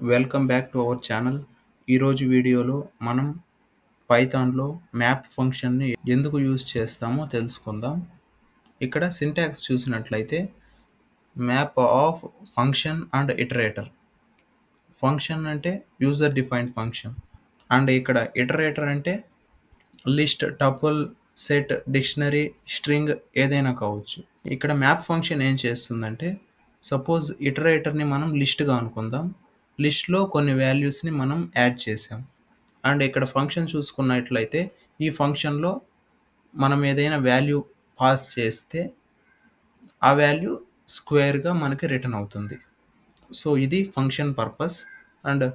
Welcome back to our channel. ఈరోజు వీడియోలో మనం పైథాన్‌లో మ్యాప్ ఫంక్షన్‌ని ఎందుకు యూజ్ చేస్తామో తెలుసుకుందాం. ఇక్కడ సింటాక్స్ చూసినట్లయితే map of function and iterator. Function అంటే యూజర్ డిఫైన్డ్ ఫంక్షన్ అండ్ ఇక్కడ ఇటరేటర్ అంటే list, tuple, set, dictionary, string ఏదైనా కావచ్చు. ఇక్కడ మ్యాప్ ఫంక్షన్ ఏం చేస్తుందంటే సపోజ్ ఇటరేటర్‌ని మనం లిస్ట్‌గా అనుకుందాం. లిస్ట్‌లో కొన్ని వాల్యూస్‌ని మనం యాడ్ చేసాం. అండ్ ఇక్కడ ఫంక్షన్ చూసుకున్నట్లయితే ఈ ఫంక్షన్‌లో మనం ఏదైనా వాల్యూ పాస్ చేస్తే ఆ వాల్యూ స్క్వేర్‌గా మనకి రిటర్న్ అవుతుంది. సో, ఇది ఫంక్షన్ పర్పస్. అండ్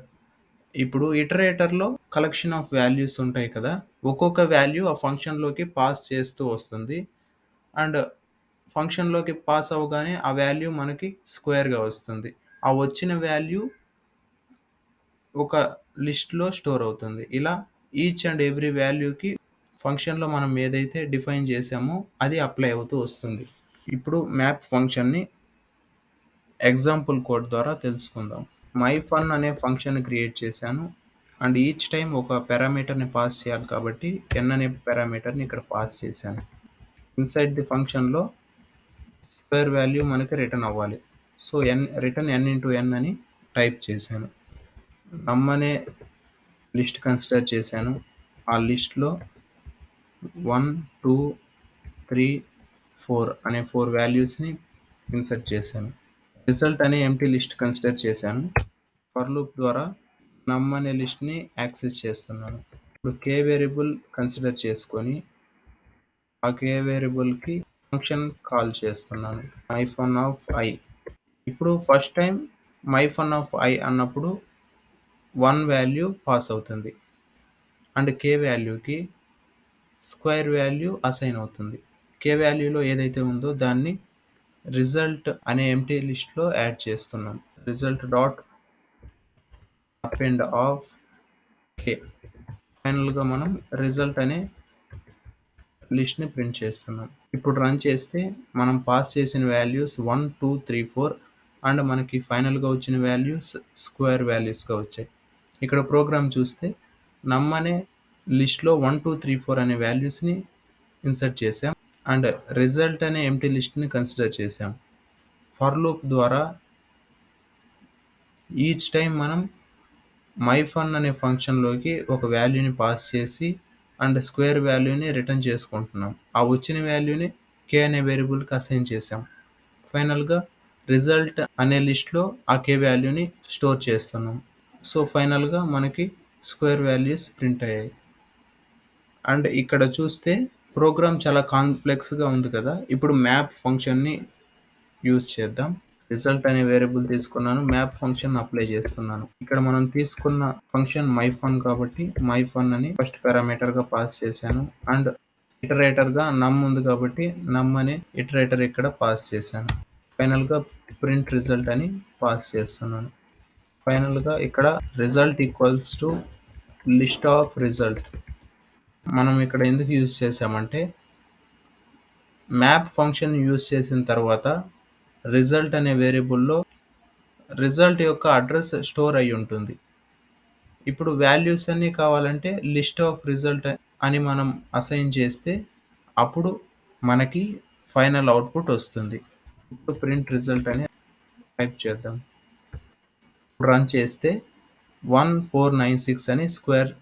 ఇప్పుడు ఇటరేటర్‌లో కలెక్షన్ ఆఫ్ వాల్యూస్ ఉంటాయి కదా! ఒక్కొక్క వాల్యూ ఆ ఫంక్షన్‌లోకి పాస్ చేస్తూ వస్తుంది. అండ్ ఫంక్షన్‌లోకి పాస్ అవ్వగానే ఆ వాల్యూ మనకి స్క్వేర్‌గా వస్తుంది. ఆ వచ్చిన వాల్యూ ఒక లిస్ట్‌లో స్టోర్ అవుతుంది. ఇలా ఈచ్ అండ్ ఎవ్రీ వాల్యూకి ఫంక్షన్‌లో మనం ఏదైతే డిఫైన్ చేసామో అది అప్లై అవుతూ వస్తుంది. ఇప్పుడు మ్యాప్ ఫంక్షన్‌ని ఎగ్జాంపుల్ కోడ్ ద్వారా తెలుసుకుందాం. myFun అనే ఫంక్షన్ క్రియేట్ చేశాను. అండ్ ఈచ్ టైమ్ ఒక పారామీటర్‌ని పాస్ చేయాలి కాబట్టి n అనే పారామీటర్‌ని ఇక్కడ పాస్ చేశాను. ఇన్సైడ్ ది ఫంక్షన్‌లో స్క్వేర్ వాల్యూ మనకి రిటర్న్ అవ్వాలి. So, return n into n అని టైప్ చేశాను. నమ్ అనే లిస్ట్ కన్సిడర్ చేశాను. ఆ లిస్ట్‌లో 1, 2, 3, 4 అనే 4 వాల్యూస్‌ని ఇన్సర్ట్ చేశాను. రిజల్ట్ అనే ఎంప్టీ లిస్ట్ కన్సిడర్ చేశాను. ఫర్ లూప్ ద్వారా నమ్ అనే లిస్ట్‌ని యాక్సెస్ చేస్తున్నాను. ఇప్పుడు k వేరియబుల్ కన్సిడర్ చేసుకొని ఆ k వేరియబుల్‌కి ఫంక్షన్ కాల్ చేస్తున్నాను. myFun of i. ఇప్పుడు first time myFun of i అన్నప్పుడు 1 వాల్యూ పాస్ అవుతుంది. అండ్ k వాల్యూకి స్క్వేర్ వాల్యూ అసైన్ అవుతుంది. k వాల్యూలో ఏదైతే ఉందో దాన్ని రిజల్ట్ అనే ఎంప్టీ లిస్ట్‌లో యాడ్ చేస్తున్నాం. Result dot append of k. ఫైనల్‌గా మనం రిజల్ట్ అనే లిస్ట్‌ని ప్రింట్ చేస్తున్నాం. ఇప్పుడు రన్ చేస్తే మనం పాస్ చేసిన వాల్యూస్ 1, 2, 3, 4 అండ్ మనకి ఫైనల్‌గా వచ్చిన వాల్యూస్ స్క్వేర్ వాల్యూస్‌గా వచ్చాయి. ఇక్కడ ప్రోగ్రామ్ చూస్తే నమ్ అనే లిస్ట్‌లో 1, 2, 3, 4 అనే వాల్యూస్‌ని ఇన్సర్ట్ చేసాం. అండ్ రిజల్ట్ అనే ఎంప్టీ లిస్ట్‌ని కన్సిడర్ చేసాం. ఫర్ లూప్ ద్వారా ఈచ్ టైం మనం myFun అనే ఫంక్షన్‌లోకి ఒక వాల్యూని పాస్ చేసి అండ్ స్క్వేర్ వాల్యూని రిటర్న్ చేసుకుంటున్నాం. ఆ వచ్చిన వాల్యూని k అనే వేరియబుల్‌కి అసైన్ చేసాం. ఫైనల్‌గా రిజల్ట్ అనే లిస్ట్‌లో ఆ k వాల్యూని స్టోర్ చేస్తున్నాం. సో, ఫైనల్‌గా మనకి స్క్వేర్ వాల్యూస్ ప్రింట్ అయ్యాయి. అండ్ ఇక్కడ చూస్తే ప్రోగ్రామ్ చాలా కాంప్లెక్స్‌గా ఉంది కదా! ఇప్పుడు మ్యాప్ ఫంక్షన్‌ని యూజ్ చేద్దాం. రిజల్ట్ అనే వేరియబుల్ తీసుకున్నాను. మ్యాప్ ఫంక్షన్ అప్లై చేస్తున్నాను. ఇక్కడ మనం తీసుకున్న ఫంక్షన్ myFun కాబట్టి myFun అని ఫస్ట్ పారామీటర్‌గా పాస్ చేశాను. అండ్ ఇటరేటర్‌గా నమ్ ఉంది కాబట్టి నమ్ అనే ఇటరేటర్ ఇక్కడ పాస్ చేశాను. ఫైనల్‌గా ప్రింట్ రిజల్ట్ అని పాస్ చేస్తున్నాను. ఫైనల్‌గా ఇక్కడ result equals to list of result. మనం ఇక్కడ ఎందుకు యూజ్ చేసామంటే మ్యాప్ ఫంక్షన్ యూజ్ చేసిన తర్వాత రిజల్ట్ అనే వేరియబుల్‌లో రిజల్ట్ యొక్క అడ్రస్ స్టోర్ అయ్యి ఉంటుంది. ఇప్పుడు వాల్యూస్ అన్నీ కావాలంటే లిస్ట్ ఆఫ్ రిజల్ట్ అని మనం అసైన్ చేస్తే అప్పుడు మనకి ఫైనల్ అవుట్‌పుట్ వస్తుంది. ఇప్పుడు ప్రింట్ రిజల్ట్ అని టైప్ చేద్దాం. రన్ చేస్తే 1496 అని స్క్వేర్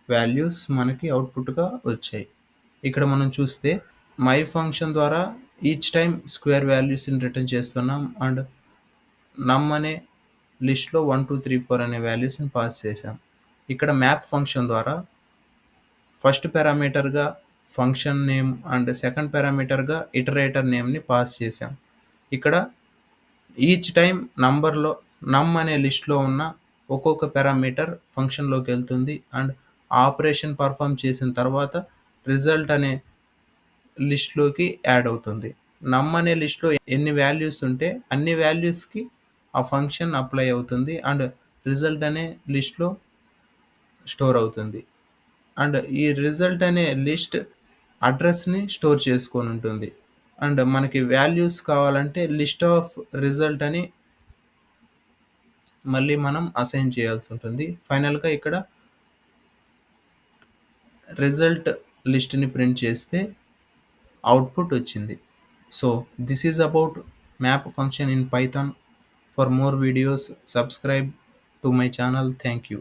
వాల్యూస్ మనకి అవుట్‌పుట్‌గా వచ్చాయి. ఇక్కడ మనం చూస్తే మై ఫంక్షన్ ద్వారా ఈచ్ టైమ్ స్క్వేర్ వాల్యూస్‌ని రిటర్న్ చేస్తున్నాం. అండ్ నమ్ అనే లిస్ట్‌లో 1, 2, 3, 4 అనే వాల్యూస్‌ని పాస్ చేశాం. ఇక్కడ మ్యాప్ ఫంక్షన్ ద్వారా ఫస్ట్ పారామీటర్‌గా ఫంక్షన్ నేమ్ అండ్ సెకండ్ పారామీటర్‌గా ఇటరేటర్ నేమ్‌ని పాస్ చేశాం. ఇక్కడ ఈచ్ టైమ్ నంబర్‌లో నమ్ అనే లిస్ట్‌లో ఉన్న ఒక్కొక్క పారామీటర్ ఫంక్షన్‌లోకి వెళ్తుంది. అండ్ ఆపరేషన్ పర్ఫార్మ్ చేసిన తర్వాత రిజల్ట్ అనే లిస్ట్‌లోకి యాడ్ అవుతుంది. నమ్ అనే లిస్ట్‌లో ఎన్ని వాల్యూస్ ఉంటే అన్ని వాల్యూస్‌కి ఆ ఫంక్షన్ అప్లై అవుతుంది. అండ్ రిజల్ట్ అనే లిస్ట్‌లో స్టోర్ అవుతుంది. అండ్ ఈ రిజల్ట్ అనే లిస్ట్ అడ్రస్‌ని స్టోర్ చేసుకొని ఉంటుంది. అండ్ మనకి వాల్యూస్ కావాలంటే లిస్ట్ ఆఫ్ రిజల్ట్ అని మళ్ళీ మనం అసైన్ చేయాల్సి ఉంటుంది. ఫైనల్‌గా ఇక్కడ రిజల్ట్ లిస్ట్‌ని ప్రింట్ చేస్తే అవుట్‌పుట్ వచ్చింది. So, this is about map function in Python. For more videos subscribe to my channel. Thank you.